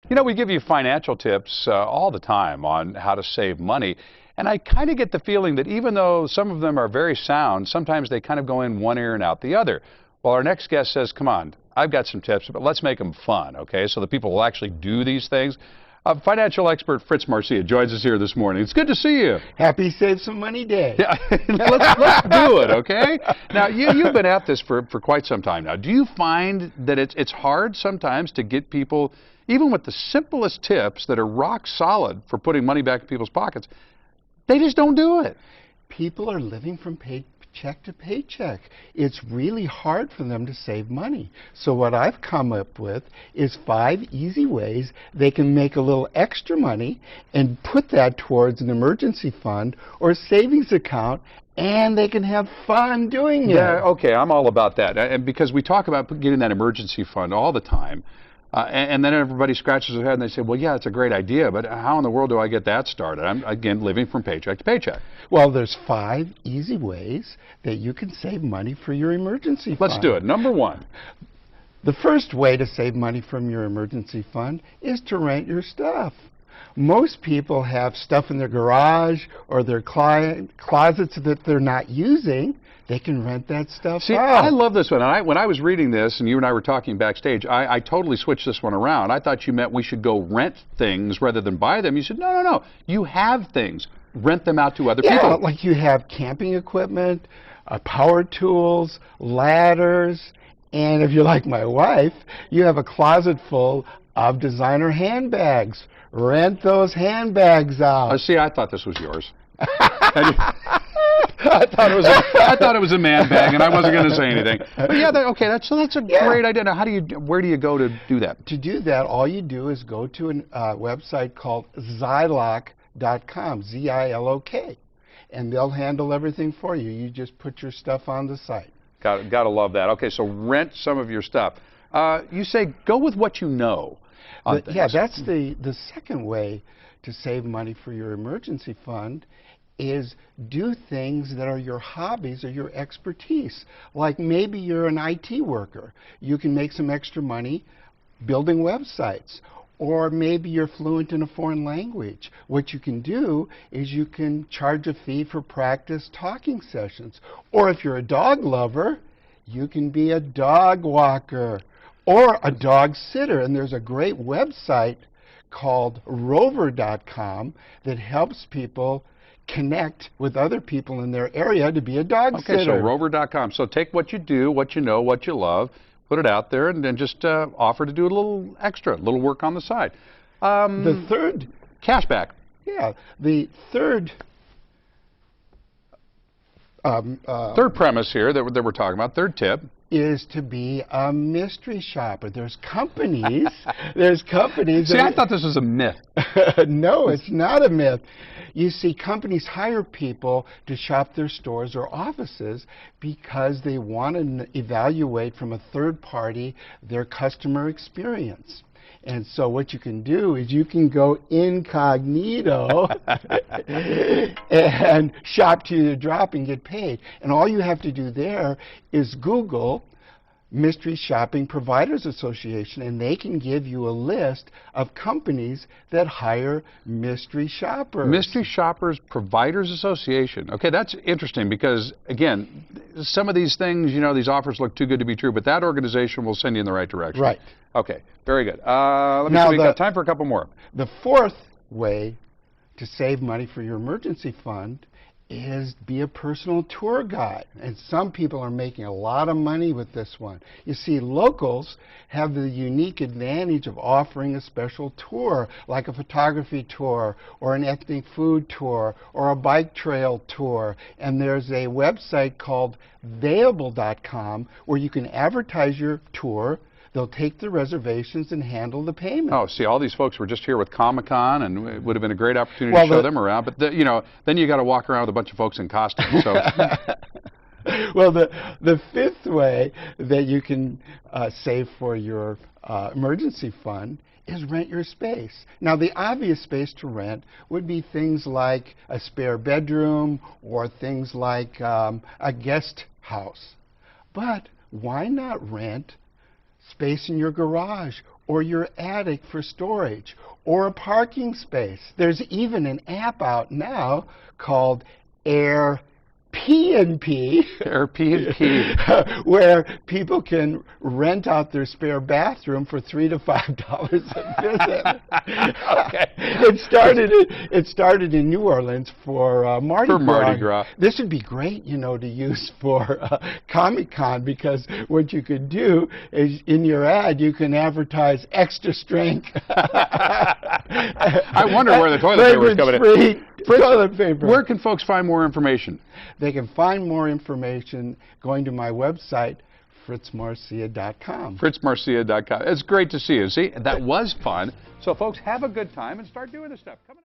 You know, we give you financial tips all the time on how to save money. And I kind of get the feeling that even though some of them are very sound, sometimes they kind of go in one ear and out the other. Well, our next guest says, come on, I've got some tips, but let's make them fun, okay, so that people will actually do these things. Financial expert Fritz MarCia joins us here this morning. It's good to see you. Happy Save Some Money Day. Yeah, let's do it, okay? Now, you've been at this for quite some time now. Do you find that it's hard sometimes to get people, even with the simplest tips that are rock solid for putting money back in people's pockets, they just don't do it? People are living from paycheck to paycheck. It's really hard for them to save money. So what I've come up with is 5 easy ways they can make a little extra money and put that towards an emergency fund or a savings account, and they can have fun doing it. Yeah, okay, I'm all about that. And because we talk about getting that emergency fund all the time. And then everybody scratches their head and they say, well, yeah, it's a great idea, but how in the world do I get that started? I'm, again, living from paycheck to paycheck. Well, there's 5 easy ways that you can save money for your emergency fund. Let's do it. Number 1. The first way to save money from your emergency fund is to rent your stuff. Most people have stuff in their garage or their closets that they're not using. They can rent that stuff See, out. I love this one. And when I was reading this, and you and I were talking backstage, I totally switched this one around. I thought you meant we should go rent things rather than buy them. You said, no. You have things. Rent them out to other people. Yeah, like you have camping equipment, power tools, ladders, and if you're like my wife, you have a closet full of designer handbags. Rent those handbags out. See, I thought this was yours. I thought it was a man bag, and I wasn't going to say anything. But yeah, that's a great idea. Now, where do you go to do that? To do that, all you do is go to a website called Zilok.com, Z-I-L-O-K, and they'll handle everything for you. You just put your stuff on the site. Got to love that. Okay, so rent some of your stuff. You say go with what you know. Yeah, that's the second way to save money for your emergency fund is do things that are your hobbies or your expertise. Like maybe you're an IT worker. You can make some extra money building websites. Or maybe you're fluent in a foreign language. What you can do is you can charge a fee for practice talking sessions. Or if you're a dog lover, you can be a dog walker or a dog sitter. And there's a great website called rover.com that helps people connect with other people in their area to be a dog sitter. Okay, so rover.com. So take what you do, what you know, what you love, put it out there, and then just offer to do a little extra, a little work on the side. The third... Cashback. Yeah. The third... third premise here that we're talking about, third tip, is to be a mystery shopper. There's companies. There's companies. See, I thought this was a myth. No, it's not a myth. You see, companies hire people to shop their stores or offices because they want to evaluate from a third party their customer experience. And so what you can do is you can go incognito and shop to your drop and get paid. And all you have to do there is Google Mystery Shopping Providers Association, and they can give you a list of companies that hire mystery shoppers. Mystery Shoppers Providers Association. Okay, that's interesting because, again, some of these things, these offers look too good to be true, but that organization will send you in the right direction. Right. Okay, very good. Let me see, we've got time for a couple more. The fourth way to save money for your emergency fund is be a personal tour guide. And some people are making a lot of money with this one. You see, locals have the unique advantage of offering a special tour, like a photography tour or an ethnic food tour or a bike trail tour. And there's a website called Vayable.com where you can advertise your tour. They'll take the reservations and handle the payment. Oh, see, all these folks were just here with Comic-Con, and it would have been a great opportunity to show them around. But, then you got to walk around with a bunch of folks in costumes. So. Well, the fifth way that you can save for your emergency fund is rent your space. Now, the obvious space to rent would be things like a spare bedroom or things like a guest house. But why not rent space in your garage or your attic for storage, or a parking space. There's even an app out now called Airbnb, where people can rent out their spare bathroom for $3 to $5 a visit. Okay. It started in New Orleans for Mardi Gras. This would be great, you know, to use for Comic-Con, because what you could do is in your ad you can advertise extra strength. I wonder where the toilet paper is coming in. Toilet paper. Where can folks find more information? They can find more information going to my website, fritzmarcia.com. fritzmarcia.com. It's great to see you. See, that was fun. So, folks, have a good time and start doing this stuff. Coming up.